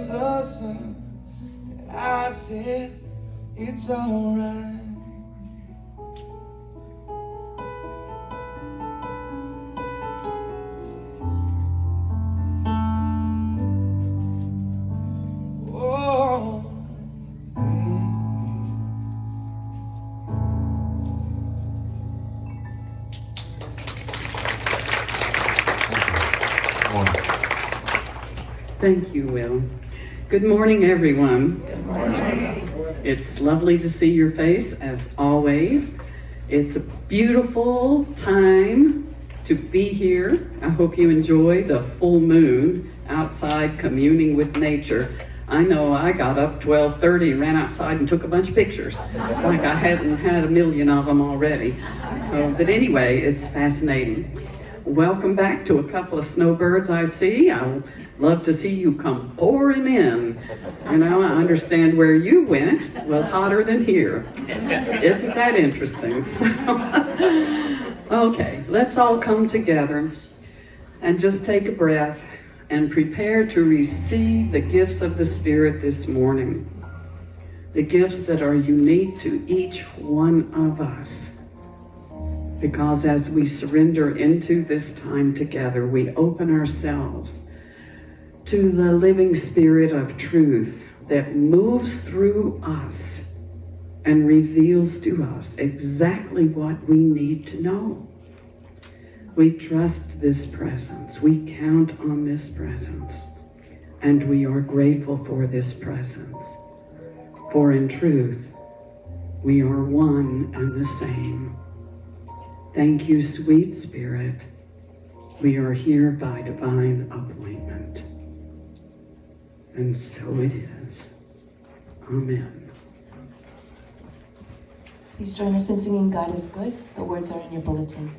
was a son, and I said, it's alright. Oh, Thank you, Will. Good morning, everyone. good morning. It's lovely to see your face, as always. It's a beautiful time to be here. I hope you enjoy the full moon outside communing with nature. I know I got up 12:30 and ran outside and took a bunch of pictures, like I hadn't had a million of them already. But anyway, it's fascinating. Welcome back to a couple of snowbirds I see. I would love to see you come pouring in. I understand where you went was hotter than here. Isn't that interesting? Okay, let's all come together and just take a breath and prepare to receive the gifts of the Spirit this morning. The gifts that are unique to each one of us. Because as we surrender into this time together, we open ourselves to the living Spirit of truth that moves through us and reveals to us exactly what we need to know. We trust this presence. We count on this presence. And we are grateful for this presence. For in truth, we are one and the same. Thank you, sweet Spirit. We are here by divine appointment. And so it is. Amen. Please join us in singing God is Good. The words are in your bulletin.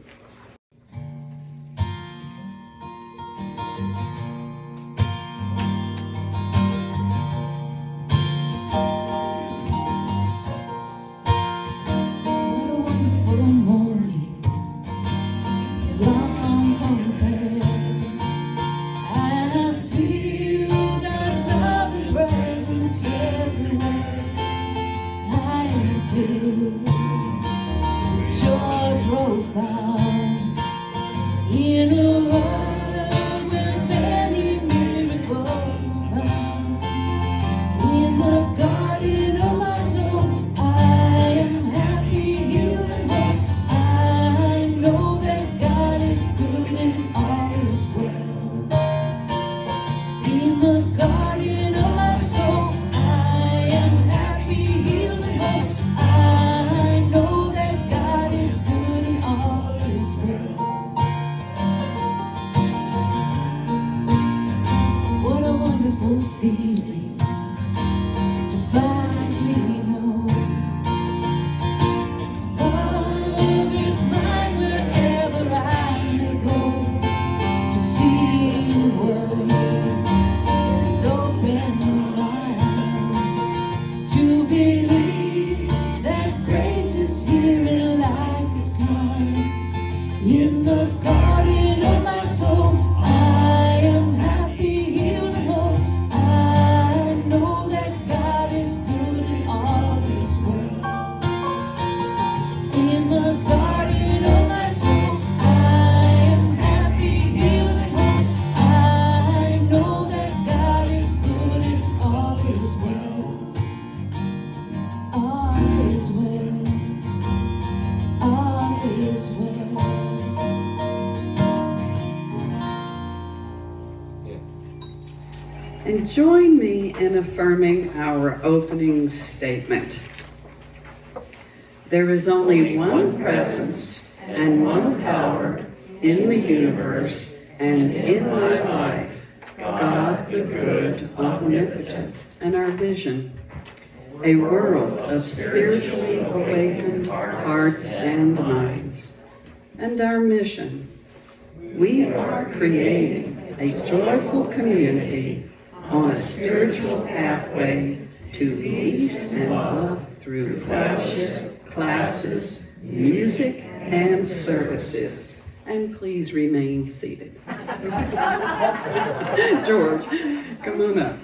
And join me in affirming our opening statement. There is only one presence and one power in the universe and in my life, God the good, omnipotent, and our vision. A world of spiritually awakened hearts and minds. And our mission. We are creating a joyful community on a spiritual pathway to peace and love through fellowship, classes, music, and services And please remain seated. George, come on up.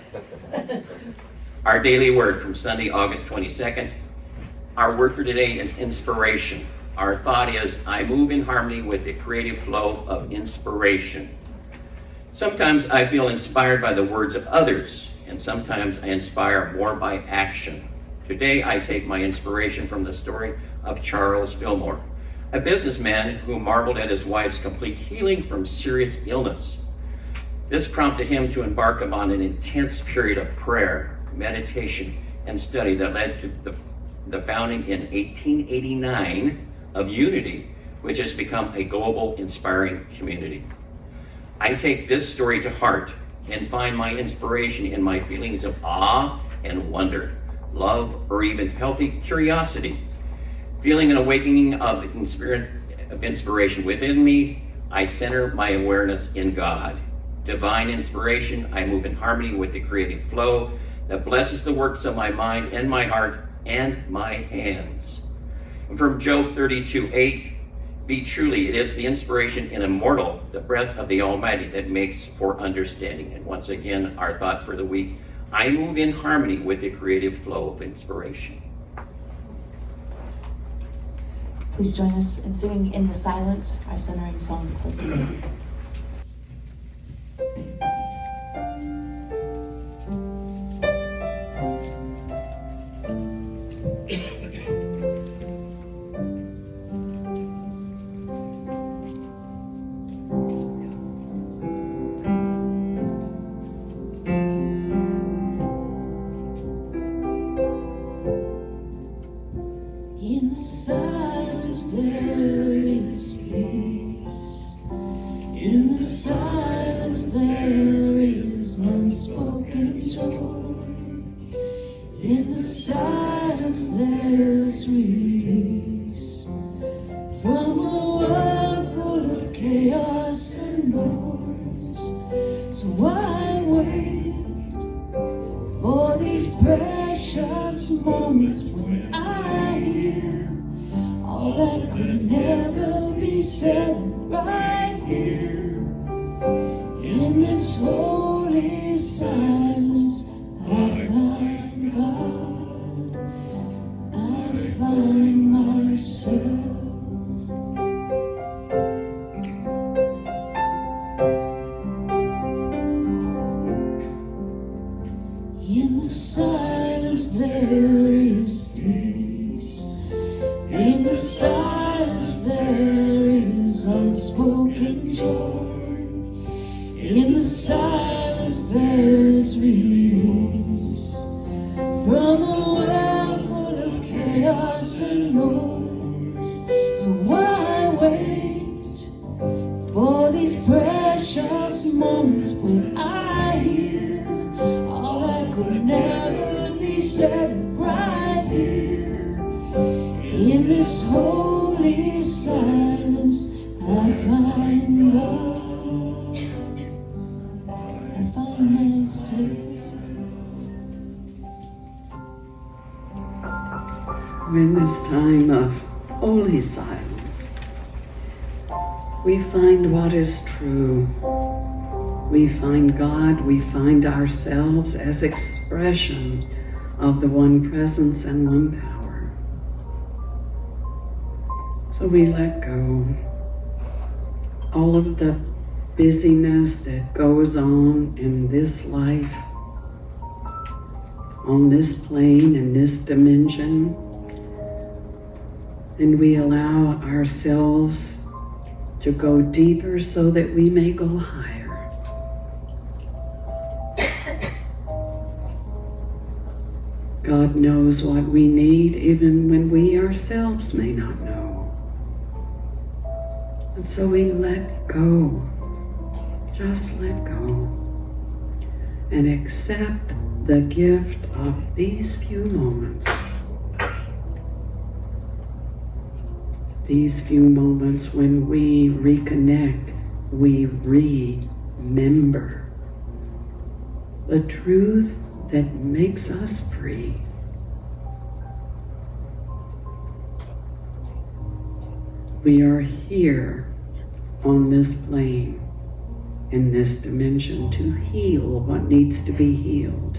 Our daily word from Sunday, August 22nd. Our word for today is inspiration. Our thought is, I move in harmony with the creative flow of inspiration. Sometimes I feel inspired by the words of others, and sometimes I inspire more by action. Today I take my inspiration from the story of Charles Fillmore, a businessman who marveled at his wife's complete healing from serious illness. This prompted him to embark upon an intense period of prayer, meditation, and study that led to the founding in 1889 of Unity, which has become a global inspiring community. I take this story to heart and find my inspiration in my feelings of awe and wonder, love, or even healthy curiosity. Feeling an awakening of inspiration within me, I center my awareness in God. Divine inspiration, I move in harmony with the creative flow that blesses the works of my mind and my heart and my hands. And from Job 32:8, be truly, it is the inspiration in immortal, the breath of the Almighty that makes for understanding. And once again, our thought for the week, I move in harmony with the creative flow of inspiration. Please join us in singing In the Silence, our centering song for today. In the silence there is peace. In the silence there is unspoken joy. In the silence there's release from a world full of chaos and noise. So why wait for these precious moments when I hear all that could never be said right here? In this holy silence I find God, I find myself. In the silence there is peace. In the silence there is unspoken joy. In the silence there's release from a world full of chaos and noise. So why wait for these precious moments when I hear all that could never be said right here? In this holy silence I find God, I find myself. In this time of holy silence, we find what is true. We find God, we find ourselves as expression of the one presence and one power. So we let go all of the busyness that goes on in this life, on this plane, in this dimension, and we allow ourselves to go deeper so that we may go higher. God knows what we need even when we ourselves may not know. And so we let go, just let go, and accept the gift of these few moments. These few moments when we reconnect, we remember the truth that makes us free. We are here on this plane, in this dimension, to heal what needs to be healed,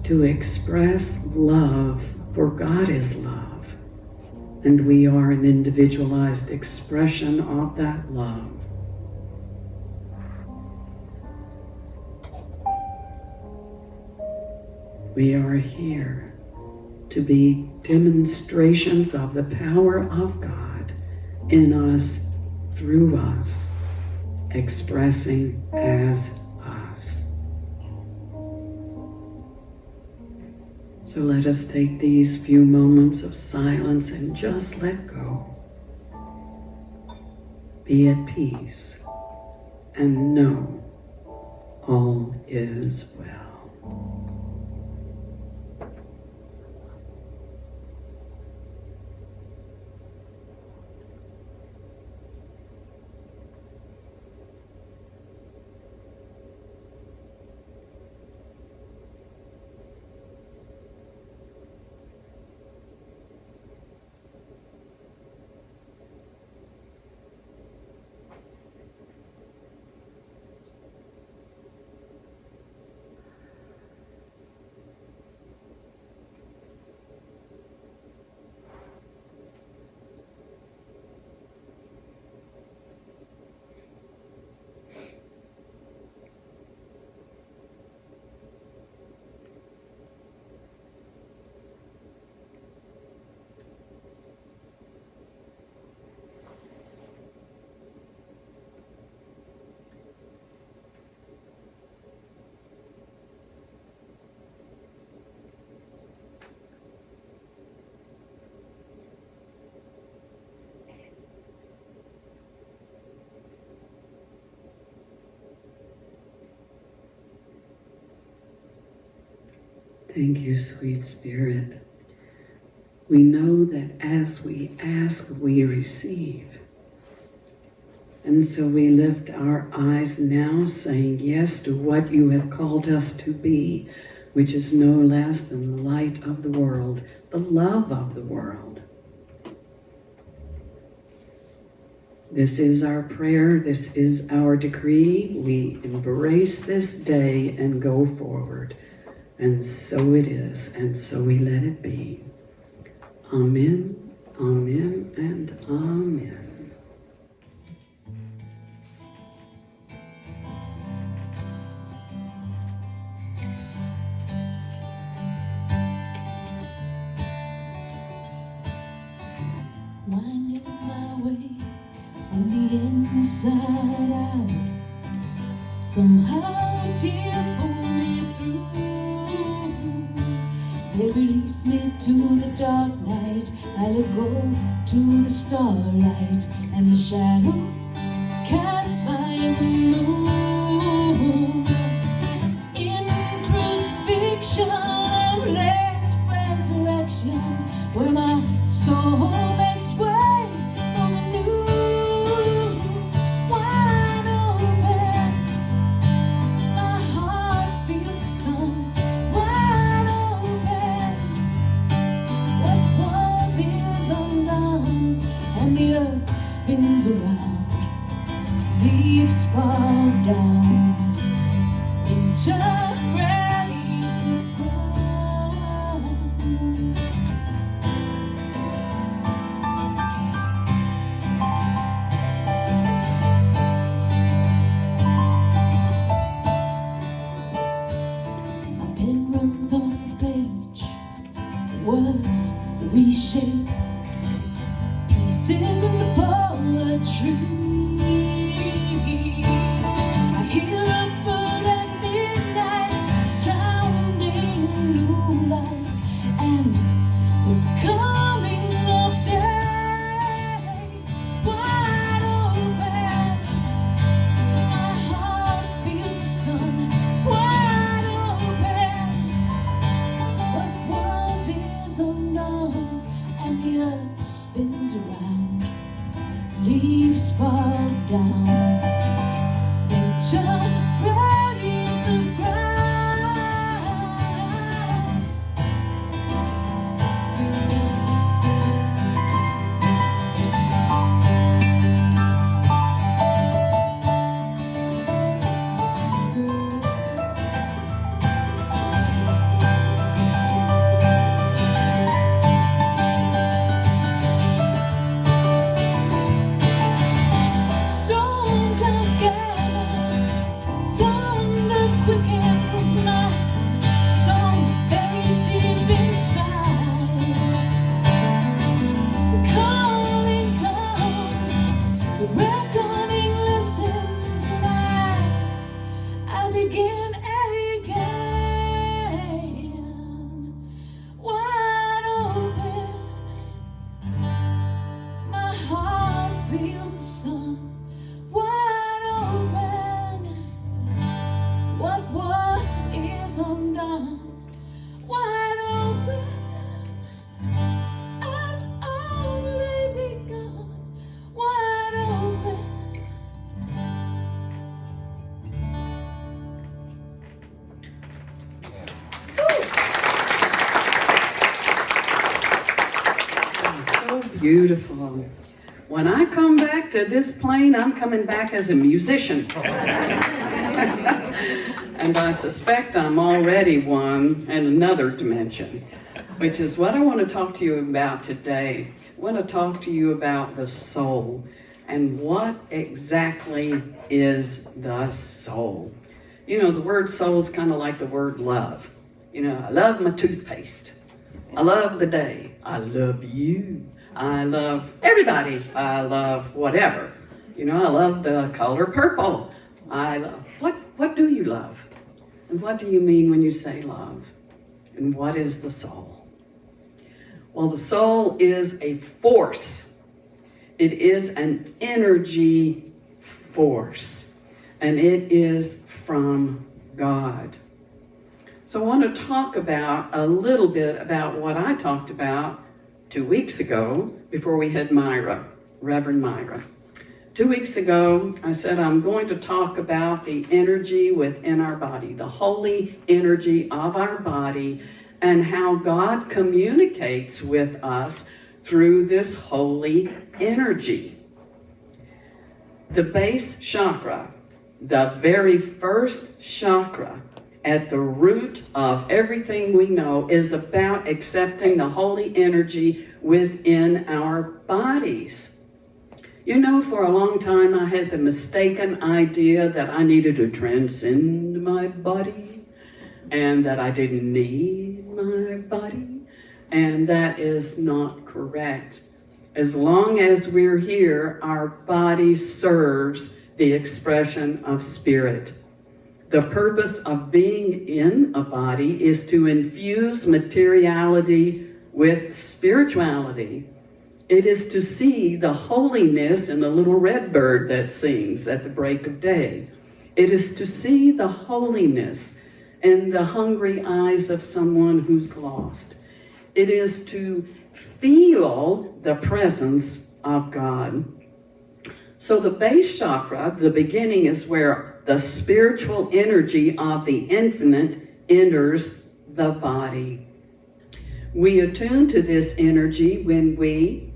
to express love, for God is love, and we are an individualized expression of that love. We are here to be demonstrations of the power of God in us, through us, expressing as us. So let us take these few moments of silence and just let go. Be at peace and know all is well. Thank you, sweet Spirit. We know that as we ask, we receive. And so we lift our eyes now, saying yes to what you have called us to be, which is no less than the light of the world, the love of the world. This is our prayer. This is our decree. We embrace this day and go forward. And so it is, and so we let it be. Amen, amen, and amen. Winding my way from the inside out. Somehow tears pull me through. They release me to the dark night. I let go to the starlight, and the shadow cast by the moon. In crucifixion and late resurrection, where my soul makes way for the new. Wide open, my heart feels the sun. Wide open, what was is undone, and the earth spins around. Leaves fall down into praise the ground. My pen runs off the page, words reshape, pieces of the poetry. I hear a bird at midnight sounding new life, and the coming of day. Wide open, my heart feels the sun. Wide open, what was is unknown, and the begin again. Wide open, my heart feels the sun. Wide open, what was is undone. Wide open, I've only begun. Wide open. So beautiful. When I come back to this plane, I'm coming back as a musician. And I suspect I'm already one in another dimension, which is what I want to talk to you about today. I want to talk to you about the soul and what exactly is the soul. You know, the word soul is kind of like the word love. You know, I love my toothpaste. I love the day. I love you. I love everybody. I love whatever. You know, I love the color purple. I love, what do you love? And what do you mean when you say love? And what is the soul? Well, the soul is a force. It is an energy force. And it is from God. So I want to talk about a little bit about what I talked about 2 weeks ago before we had Myra, Reverend Myra. 2 weeks ago, I said I'm going to talk about the energy within our body, the holy energy of our body, and how God communicates with us through this holy energy. The base chakra, the very first chakra, at the root of everything we know, is about accepting the holy energy within our bodies. You know, for a long time I had the mistaken idea that I needed to transcend my body and that I didn't need my body, and that is not correct. As long as we're here, our body serves the expression of spirit. The purpose of being in a body is to infuse materiality with spirituality. It is to see the holiness in the little red bird that sings at the break of day. It is to see the holiness in the hungry eyes of someone who's lost. It is to feel the presence of God. So the base chakra, the beginning, is where the spiritual energy of the infinite enters the body. We attune to this energy when we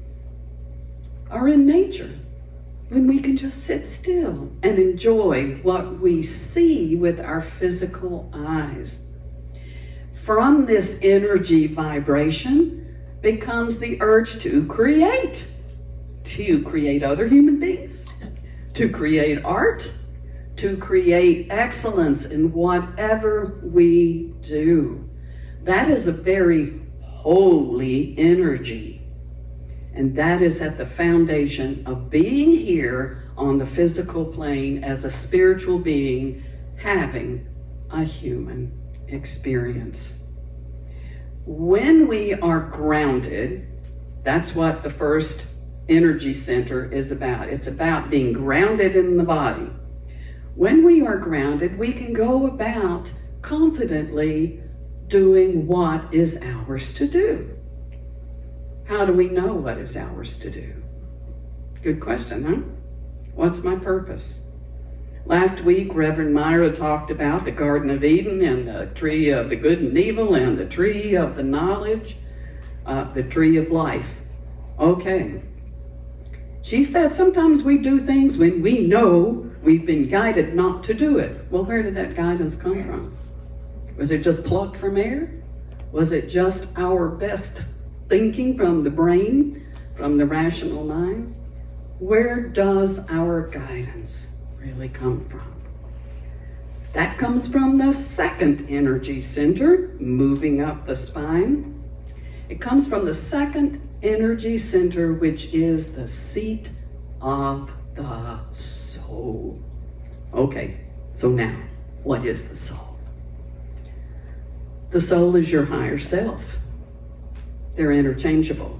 are in nature, when we can just sit still and enjoy what we see with our physical eyes. From this energy vibration becomes the urge to create other human beings, to create art, to create excellence in whatever we do. That is a very holy energy. And that is at the foundation of being here on the physical plane as a spiritual being, having a human experience. When we are grounded, that's what the first energy center is about. It's about being grounded in the body. When we are grounded, we can go about confidently doing what is ours to do. How do we know what is ours to do? Good question, huh? What's my purpose? Last week, Reverend Myra talked about the Garden of Eden and the tree of the good and evil and the tree of the knowledge, the tree of life. Okay. She said sometimes we do things when we know we've been guided not to do it. Well, where did that guidance come from? Was it just plucked from air? Was it just our best thinking from the brain, from the rational mind? Where does our guidance really come from? That comes from the second energy center, moving up the spine. It comes from the second energy center, which is the seat of the soul. Okay, so now, What is the soul? The soul is your higher self. They're interchangeable.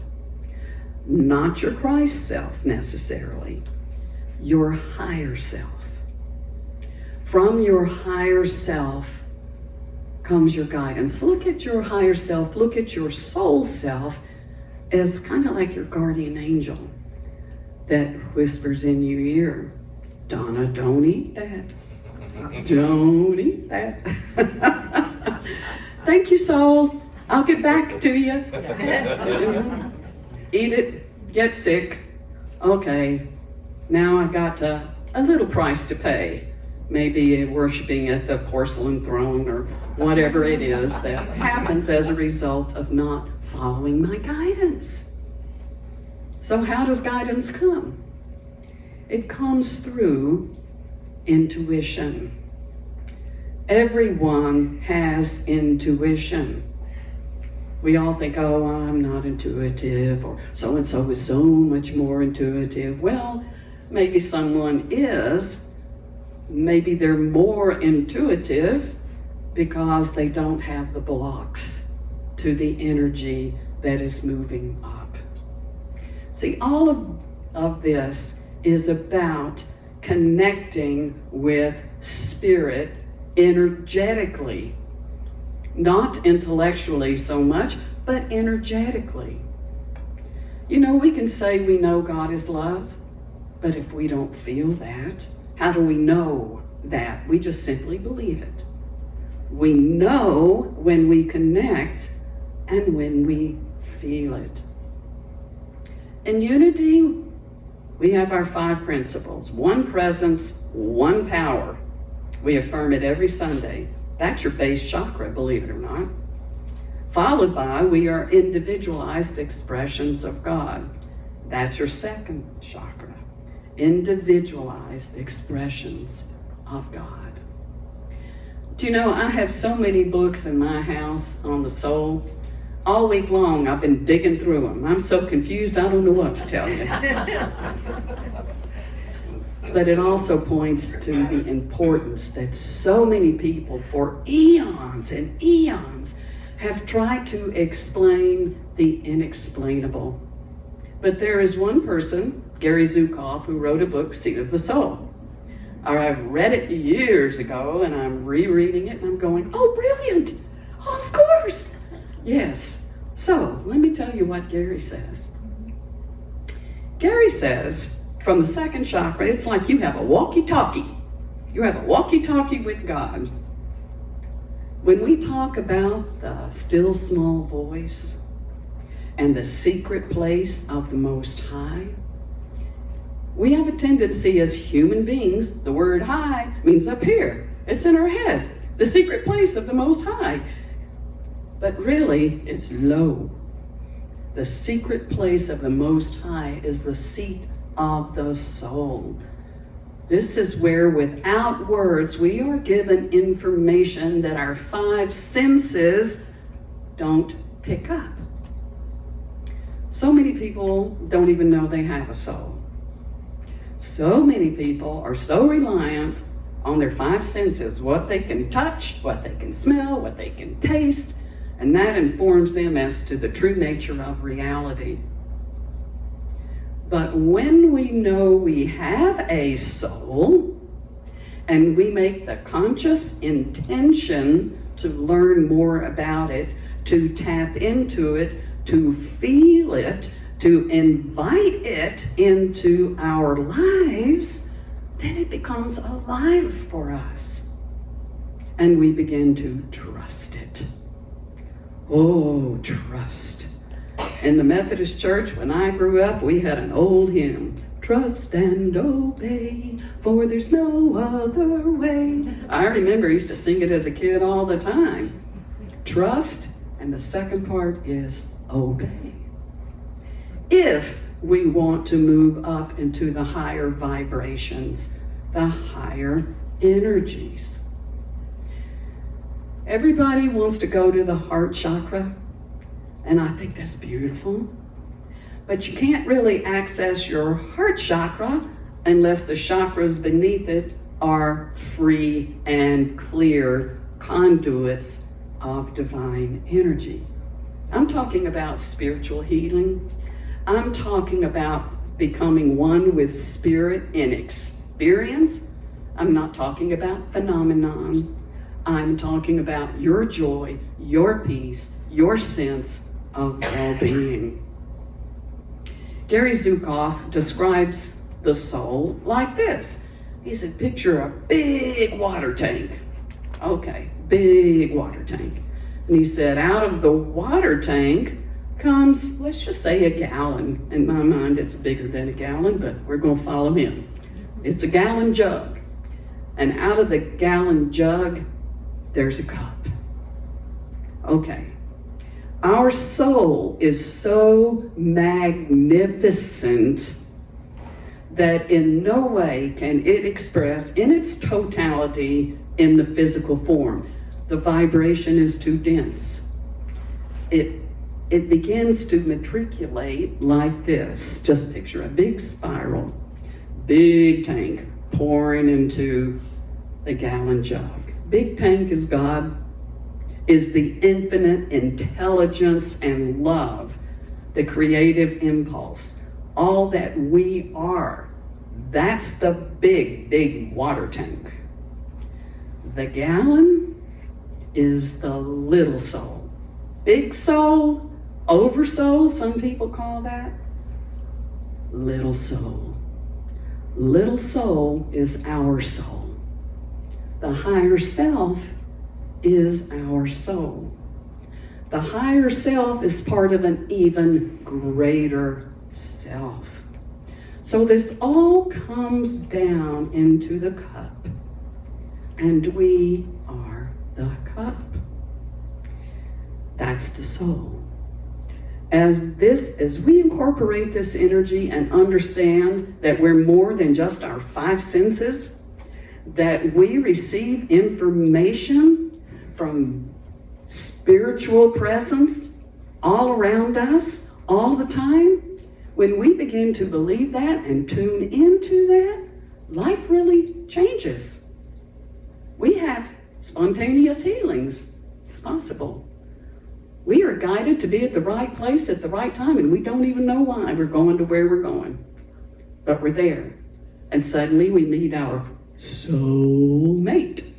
Not your Christ self necessarily, your higher self. From your higher self comes your guidance. Look at your higher self, look at your soul self as kind of like your guardian angel that whispers in your ear, Donna, don't eat that. Don't eat that. Thank you, soul. I'll get back to you. Eat it, get sick. Okay, now I've got a little price to pay. Maybe worshiping at the porcelain throne or whatever it is that happens as a result of not following my guidance. So how does guidance come? It comes through intuition. Everyone has intuition. We all think, oh, I'm not intuitive, or so-and-so is so much more intuitive. Well, maybe someone is. Maybe they're more intuitive because they don't have the blocks to the energy that is moving up. See, all of this is about connecting with spirit energetically. Not intellectually so much, but energetically. You know, we can say we know God is love, but if we don't feel that, how do we know that? We just simply believe it. We know when we connect and when we feel it. In unity, we have our 5 principles. 1 presence, 1 power. We affirm it every Sunday. That's your base chakra, believe it or not. Followed by, we are individualized expressions of God. That's your 2nd chakra. Individualized expressions of God. Do you know, I have so many books in my house on the soul. All week long, I've been digging through them. I'm so confused, I don't know what to tell you. But it also points to the importance that so many people for eons and eons have tried to explain the inexplainable. But there is one person, Gary Zukov, who wrote a book, Seat of the Soul. I read it years ago and I'm rereading it and I'm going, oh, brilliant. Oh, of course. Yes. So let me tell you what Gary says. Gary says, from the 2nd chakra, it's like you have a walkie-talkie. You have a walkie-talkie with God. When we talk about the still small voice and the secret place of the Most High, we have a tendency as human beings, the word high means up here. It's in our head, the secret place of the Most High. But really, it's low. The secret place of the Most High is the seat of the soul. This is where, without words, we are given information that our 5 senses don't pick up. So many people don't even know they have a soul. So many people are so reliant on their 5 senses, what they can touch, what they can smell, what they can taste, and that informs them as to the true nature of reality. But when we know we have a soul, and we make the conscious intention to learn more about it, to tap into it, to feel it, to invite it into our lives, then it becomes alive for us. And we begin to trust it. Oh, trust. In the Methodist Church, when I grew up, we had an old hymn, trust and obey, for there's no other way. I remember I used to sing it as a kid all the time. Trust, and the second part is obey. If we want to move up into the higher vibrations, the higher energies. Everybody wants to go to the heart chakra, and I think that's beautiful. But you can't really access your heart chakra unless the chakras beneath it are free and clear conduits of divine energy. I'm talking about spiritual healing. I'm talking about becoming one with spirit in experience. I'm not talking about phenomenon. I'm talking about your joy, your peace, your sense of well-being. Gary Zukov describes the soul like this. He said, picture a big water tank. Okay, big water tank. And he said, out of the water tank comes, let's just say, a gallon. In my mind, it's bigger than a gallon, but we're going to follow him. It's a gallon jug. And out of the gallon jug, there's a cup. Okay. Our soul is so magnificent that in no way can it express in its totality in the physical form. The vibration is too dense. It begins to matriculate like this. Just picture a big spiral, big tank pouring into the gallon jug. Big tank is God, is the infinite intelligence and love, the creative impulse, all that we are. That's the big, big water tank. The gallon is the little soul. Big soul, oversoul, some people call that. Little soul. Little soul is our soul. The higher self is our soul. The higher self is part of an even greater self. So this all comes down into the cup, and we are the cup. That's the soul. As we incorporate this energy and understand that we're more than just our five senses, that we receive information from spiritual presence all around us all the time, when we begin to believe that and tune into that, life really changes. We have spontaneous healings. It's possible. We are guided to be at the right place at the right time, and we don't even know why we're going to where we're going. But we're there. And suddenly we meet our soulmate.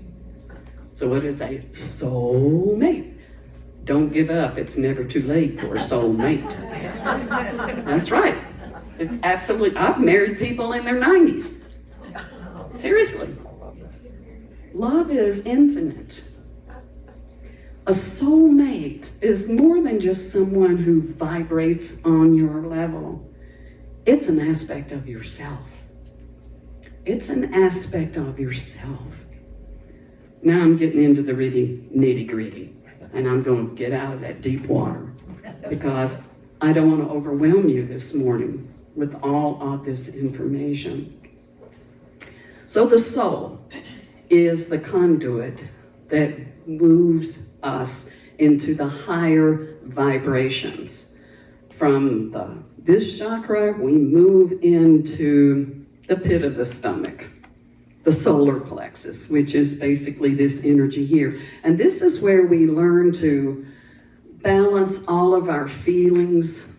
So what is a soulmate? Don't give up. It's never too late for a soulmate. That's right. It's absolutely, I've married people in their 90s. Seriously. Love is infinite. A soulmate is more than just someone who vibrates on your level. It's an aspect of yourself. It's an aspect of yourself. Now I'm getting into the really nitty-gritty, and I'm going to get out of that deep water because I don't want to overwhelm you this morning with all of this information. So the soul is the conduit that moves us into the higher vibrations. From this chakra, we move into the pit of the stomach, the solar plexus, which is basically this energy here. And this is where we learn to balance all of our feelings,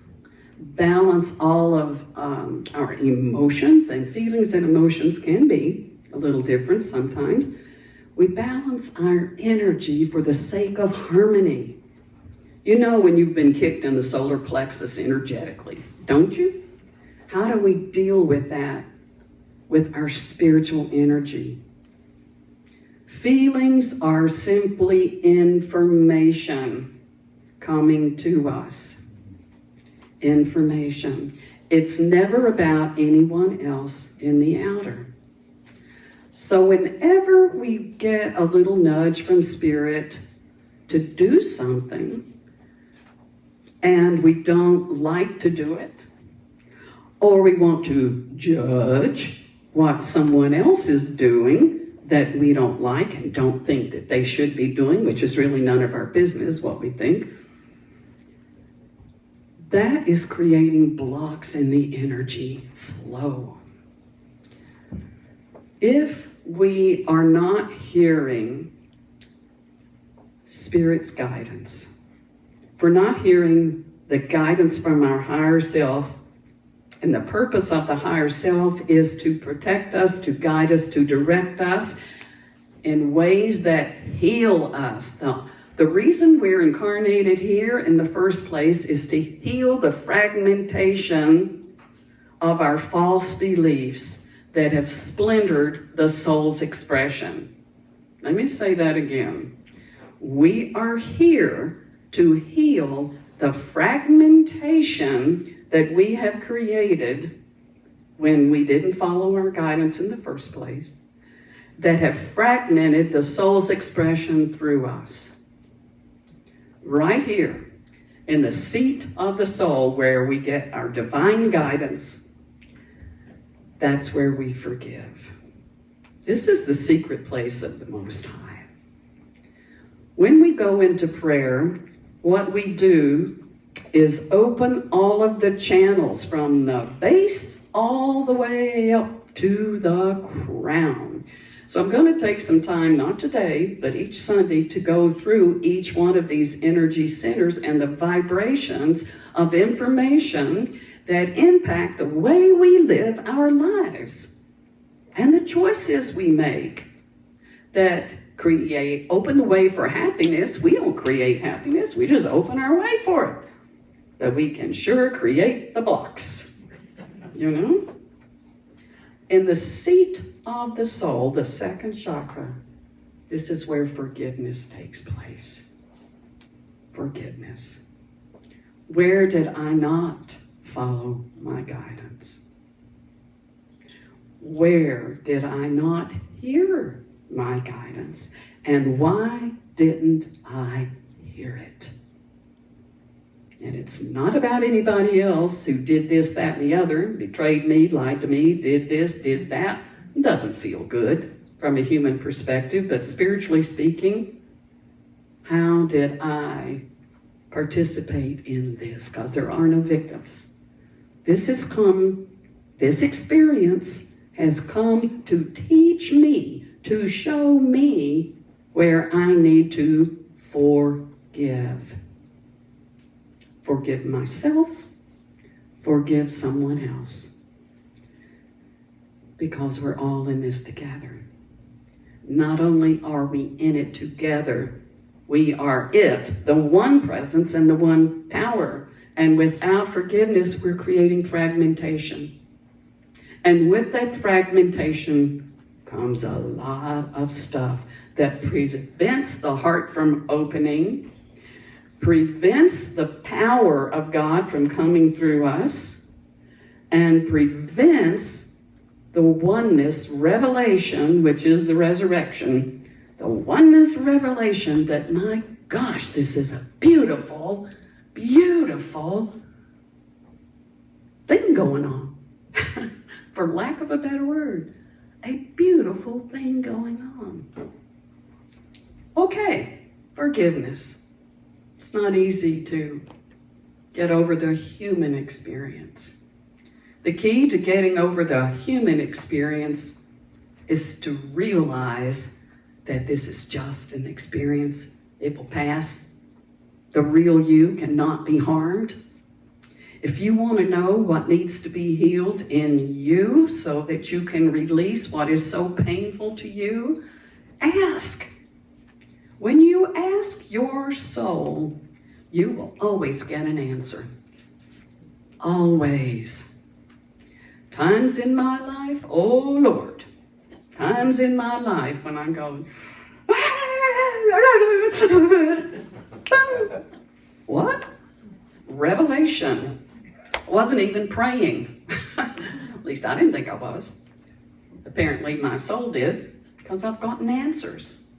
balance all of our emotions, and feelings and emotions can be a little different sometimes. We balance our energy for the sake of harmony. You know when you've been kicked in the solar plexus energetically, don't you? How do we deal with that? With our spiritual energy. Feelings are simply information coming to us. Information. It's never about anyone else in the outer. So whenever we get a little nudge from Spirit to do something, and we don't like to do it, or we want to judge what someone else is doing that we don't like and don't think that they should be doing, which is really none of our business what we think, that is creating blocks in the energy flow. If we are not hearing Spirit's guidance, if we're not hearing the guidance from our higher self, and the purpose of the higher self is to protect us, to guide us, to direct us in ways that heal us. The reason we're incarnated here in the first place is to heal the fragmentation of our false beliefs that have splintered the soul's expression. Let me say that again. We are here to heal the fragmentation that we have created when we didn't follow our guidance in the first place, that have fragmented the soul's expression through us. Right here, in the seat of the soul where we get our divine guidance, that's where we forgive. This is the secret place of the Most High. When we go into prayer, what we do is open all of the channels from the base all the way up to the crown. So I'm going to take some time, not today, but each Sunday, to go through each one of these energy centers and the vibrations of information that impact the way we live our lives and the choices we make that open the way for happiness. We don't create happiness, we just open our way for it. But we can sure create the blocks, you know? In the seat of the soul, the second chakra, this is where forgiveness takes place. Forgiveness. Where did I not follow my guidance? Where did I not hear my guidance? And why didn't I hear it? And it's not about anybody else who did this, that, and the other, betrayed me, lied to me, did this, did that. It doesn't feel good from a human perspective, but spiritually speaking, how did I participate in this? Because there are no victims. This experience has come to teach me, to show me where I need to forgive. Forgive myself, forgive someone else. Because we're all in this together. Not only are we in it together, we are it, the one presence and the one power. And without forgiveness, we're creating fragmentation. And with that fragmentation comes a lot of stuff that prevents the heart from opening, prevents the power of God from coming through us, and prevents the oneness revelation, which is the resurrection, the oneness revelation that, my gosh, this is a beautiful, beautiful thing going on. For lack of a better word, a beautiful thing going on. Okay, forgiveness. It's not easy to get over the human experience. The key to getting over the human experience is to realize that this is just an experience. It will pass. The real you cannot be harmed. If you want to know what needs to be healed in you so that you can release what is so painful to you, ask. When you ask your soul, you will always get an answer. Always. Times in my life, oh Lord, times in my life when I'm going, what? Revelation. I wasn't even praying. At least I didn't think I was. Apparently my soul did, because I've gotten answers.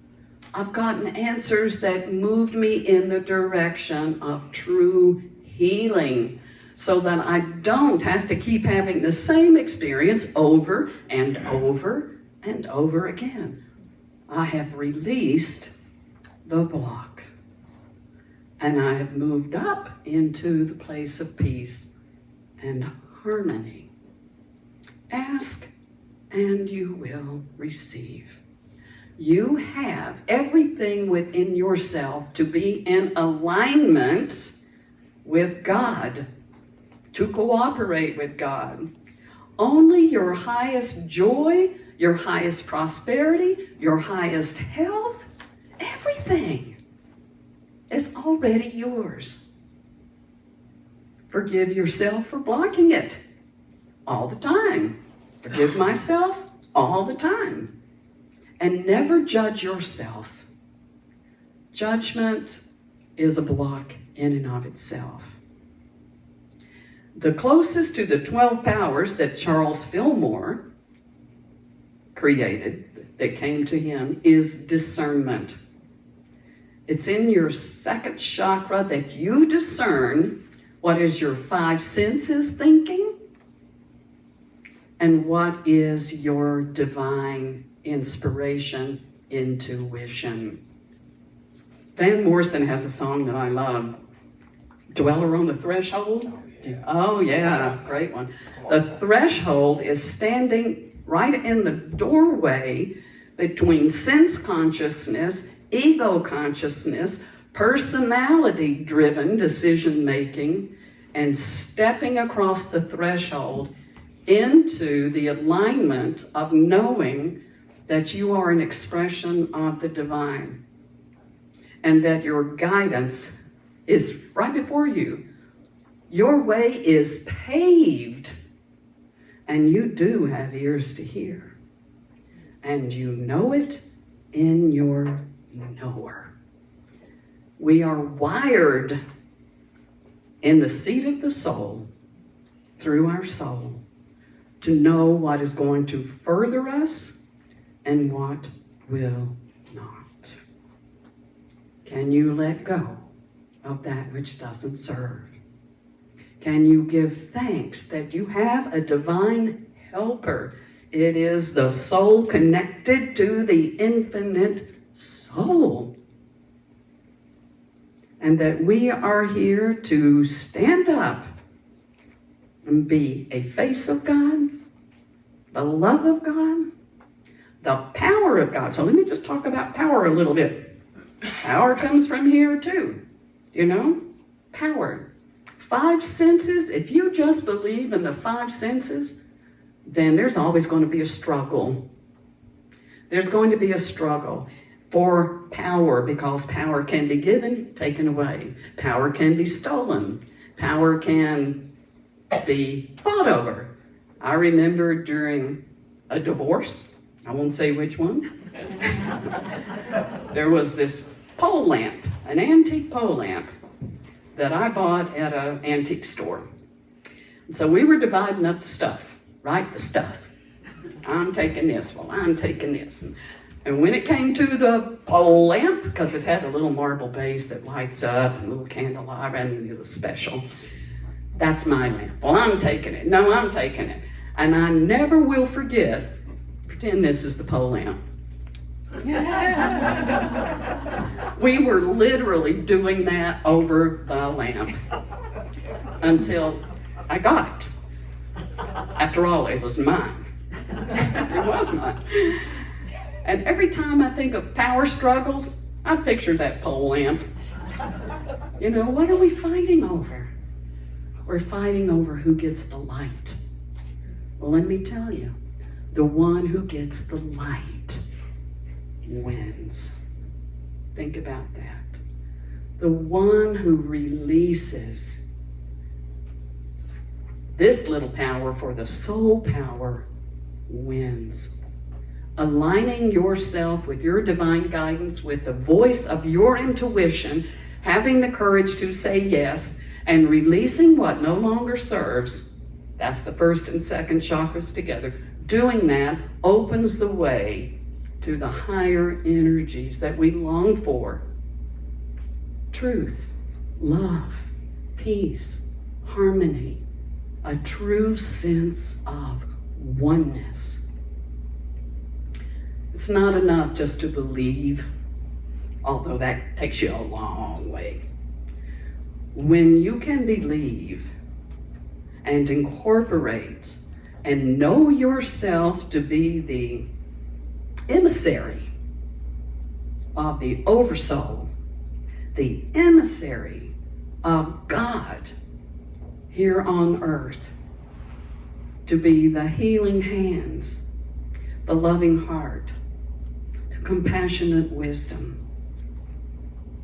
I've gotten answers that moved me in the direction of true healing, so that I don't have to keep having the same experience over and over and over again. I have released the block, and I have moved up into the place of peace and harmony. Ask and you will receive. You have everything within yourself to be in alignment with God, to cooperate with God. Only your highest joy, your highest prosperity, your highest health, everything is already yours. Forgive yourself for blocking it all the time. Forgive myself all the time. And never judge yourself. Judgment is a block in and of itself. The closest to the 12 powers that Charles Fillmore created, that came to him, is discernment. It's in your second chakra that you discern what is your five senses thinking and what is your divine inspiration, intuition. Van Morrison has a song that I love, Dweller on the Threshold. Oh yeah, great one. The threshold is standing right in the doorway between sense consciousness, ego consciousness, personality-driven decision-making, and stepping across the threshold into the alignment of knowing that you are an expression of the divine and that your guidance is right before you. Your way is paved, and you do have ears to hear, and you know it in your knower. We are wired in the seat of the soul, through our soul, to know what is going to further us and what will not. Can you let go of that which doesn't serve? Can you give thanks that you have a divine helper? It is the soul connected to the infinite soul. And that we are here to stand up and be a face of God, the love of God, the power of God. So let me just talk about power a little bit. Power comes from here too, you know? Power. Five senses, if you just believe in the five senses, then there's always going to be a struggle. There's going to be a struggle for power, because power can be given, taken away. Power can be stolen. Power can be fought over. I remember during a divorce, I won't say which one, there was this pole lamp, an antique pole lamp that I bought at an antique store. And so we were dividing up the stuff, right? The stuff. I'm taking this, well, I'm taking this. And when it came to the pole lamp, because it had a little marble base that lights up and a little candelabra, and it was special, that's my lamp. Well, I'm taking it. No, I'm taking it. And I never will forget, pretend this is the pole lamp. We were literally doing that over the lamp until I got it. After all, it was mine. It was mine. And every time I think of power struggles, I picture that pole lamp. You know, what are we fighting over? We're fighting over who gets the light. Well, let me tell you, the one who gets the light wins. Think about that. The one who releases this little power for the soul power wins. Aligning yourself with your divine guidance, with the voice of your intuition, having the courage to say yes, and releasing what no longer serves. That's the first and second chakras together. Doing that opens the way to the higher energies that we long for. Truth, love, peace, harmony, a true sense of oneness. It's not enough just to believe, although that takes you a long way. When you can believe and incorporate and know yourself to be the emissary of the oversoul, the emissary of God here on earth, to be the healing hands, the loving heart, the compassionate wisdom,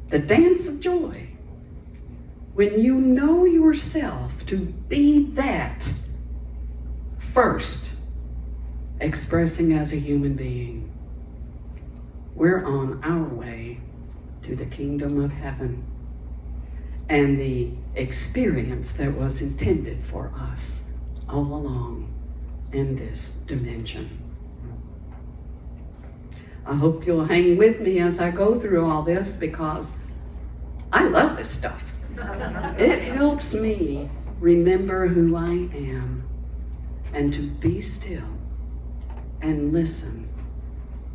the dance of joy. When you know yourself to be that first, expressing as a human being, we're on our way to the kingdom of heaven and the experience that was intended for us all along in this dimension. I hope you'll hang with me as I go through all this, because I love this stuff. It helps me remember who I am and to be still and listen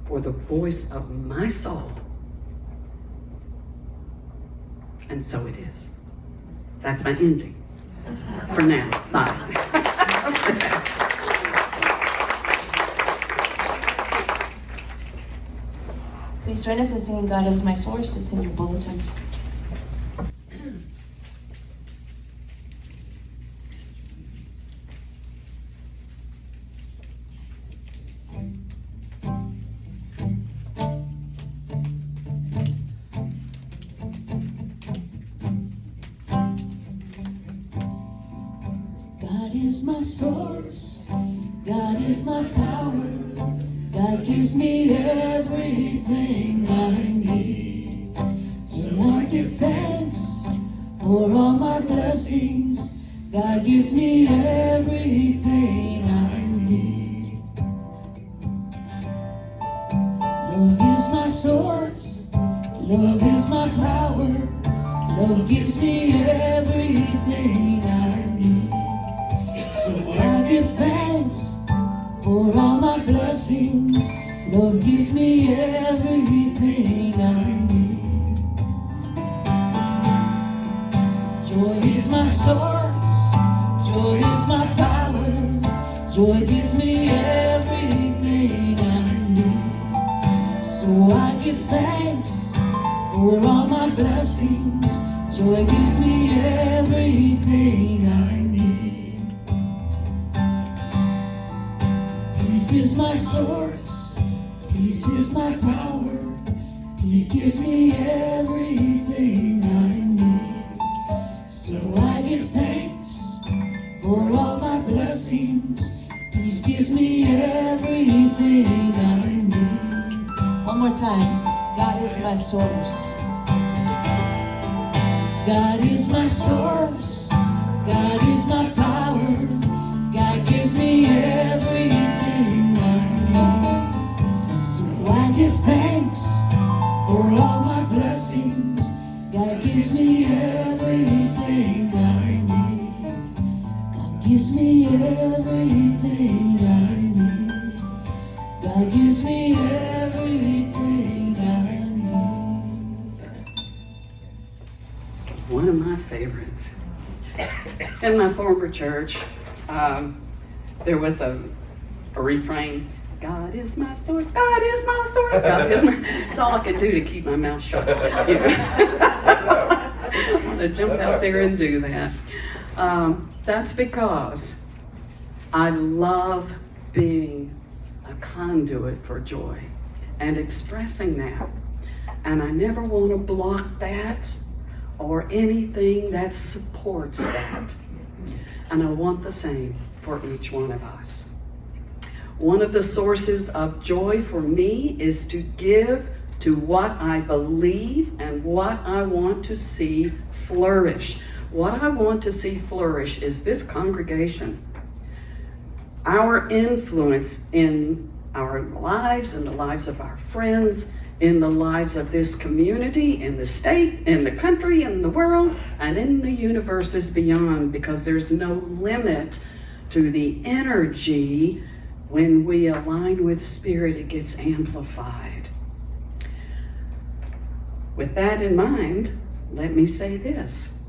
for the voice of my soul. And so it is. That's my ending. For now. Bye. Please join us in singing God is My Source. It's in your bulletins. God is my source, God is my power, God gives me everything I need. So I give thanks for all my blessings, God gives me everything I need. Love is my source, love is my power, love gives me everything I need. So I give thanks for all my blessings, love gives me everything I need. Joy is my source, joy is my power, joy gives me everything I need. So I give thanks for all my blessings, joy gives me everything I need. Peace is my source, peace is my power, peace gives me everything I need. So I give thanks for all my blessings, peace gives me everything I need. One more time. God is my source. God is my source, God is my power, God gives me everything I need. So I give thanks for all my blessings, God gives me everything I need. God gives me everything I need. God gives me everything I need. One of my favorites. In my former church, there was a refrain, God is my source, God is my source, God is my... It's all I can do to keep my mouth shut. You know? I want to jump out there and do that. That's because I love being a conduit for joy and expressing that. And I never want to block that or anything that supports that. And I want the same for each one of us. One of the sources of joy for me is to give to what I believe and what I want to see flourish. What I want to see flourish is this congregation. Our influence in our lives, in the lives of our friends, in the lives of this community, in the state, in the country, in the world, and in the universes beyond, because there's no limit to the energy. When we align with Spirit, it gets amplified. With that in mind, let me say this.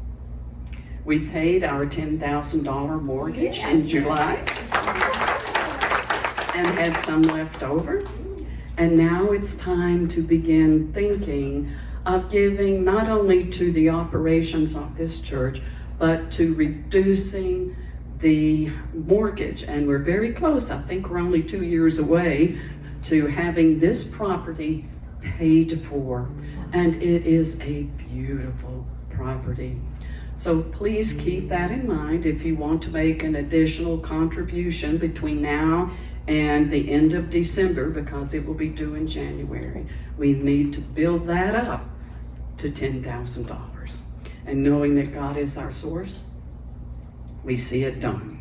We paid our $10,000 mortgage in July. and had some left over. And now it's time to begin thinking of giving not only to the operations of this church, but to reducing the mortgage. And we're very close. I think we're only 2 years away to having this property paid for. And it is a beautiful property. So please keep that in mind if you want to make an additional contribution between now and the end of December, because it will be due in January. We need to build that up to $10,000. And knowing that God is our source, we see it done.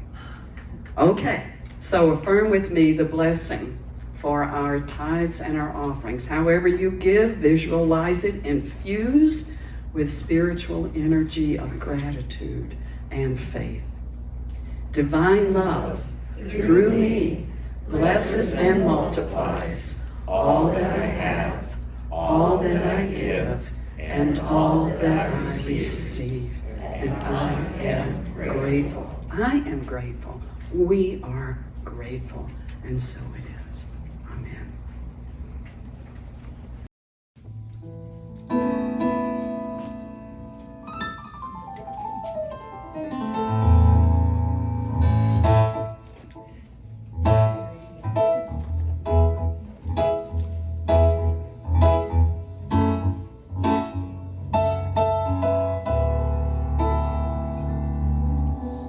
Okay, so affirm with me the blessing for our tithes and our offerings. However you give, visualize it, infuse with spiritual energy of gratitude and faith. Divine love through me blesses and multiplies all that I have, all that I give, and all that I receive. And I am grateful. I am grateful. We are grateful. And so it is. Amen.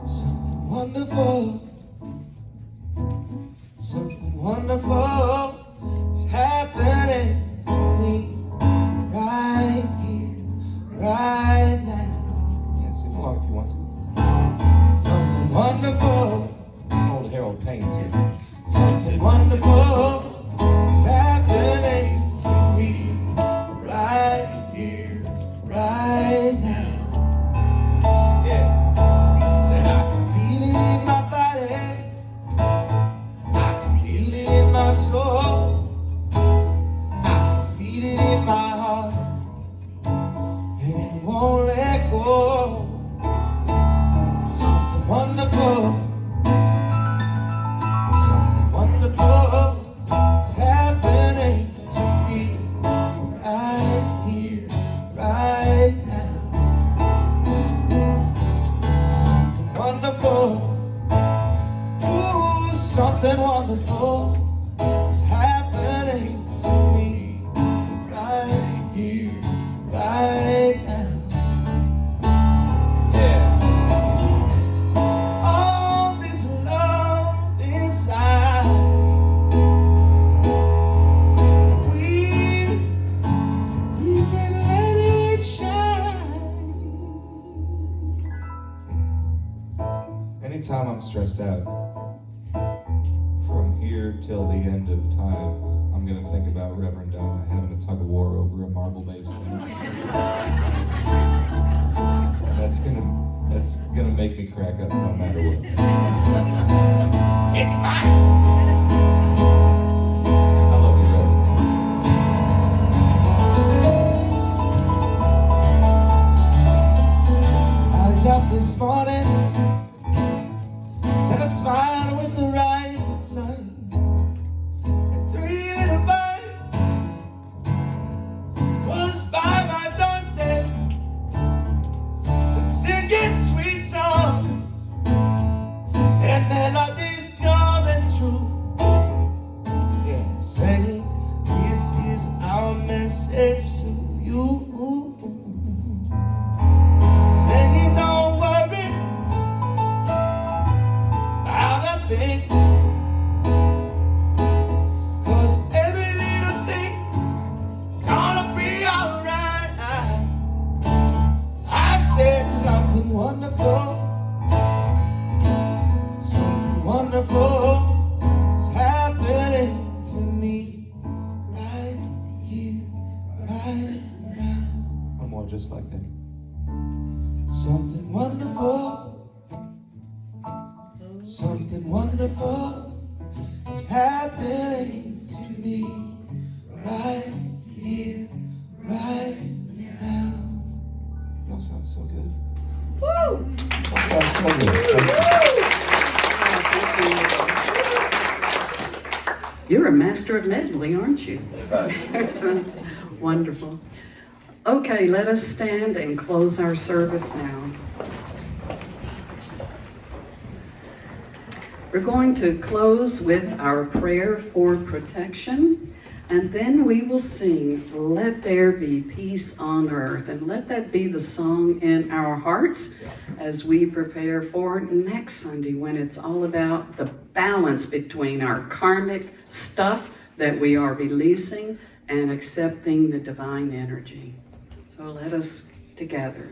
Something wonderful, something wonderful is happening to me right here, right now. Yeah, sing along if you want to. Something wonderful, it's an old Harold Payne tune. Something wonderful is happening to me right here, right now. Something wonderful is happening to me right here, right now. Yeah. All this love inside, we can let it shine. Yeah. Anytime I'm stressed out, from here till the end of time, I'm going to think about Reverend Donna having a tug of war over a marble-based thing. And that's gonna make me crack up no matter what. It's fine! I love you, Reverend. I was up this morning, set a smile with the rising sun. And 3 little birds was by my doorstep, singing sweet songs and melodies pure and true. Yeah, singing, this is our message to you. Singing, don't worry about a thing, 'cause every little thing is gonna be alright. I said something wonderful, something wonderful is happening to me right here, right now. One more just like that. Something wonderful, something wonderful is happening to me right here, right now. Y'all sound so good. Woo! Y'all sound so good. Thank you. You're a master of medley, aren't you? Wonderful. Okay, let us stand and close our service now. We're going to close with our prayer for protection, and then we will sing, "Let There Be Peace on Earth." And let that be the song in our hearts as we prepare for next Sunday, when it's all about the balance between our karmic stuff that we are releasing and accepting the divine energy. So let us together.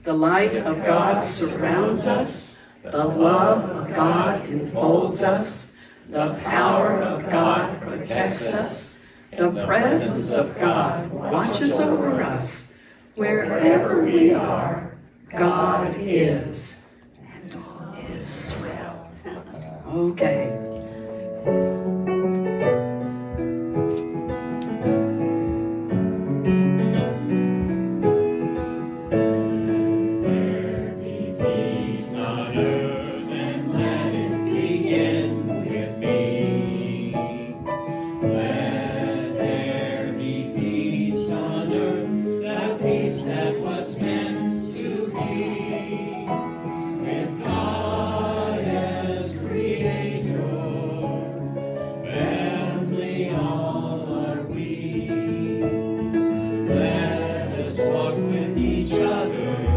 The light of God surrounds us. The love of God enfolds us. The power of God protects us. The presence of God watches over us. Wherever we are, God is, and all is well. Okay. Walk with each other.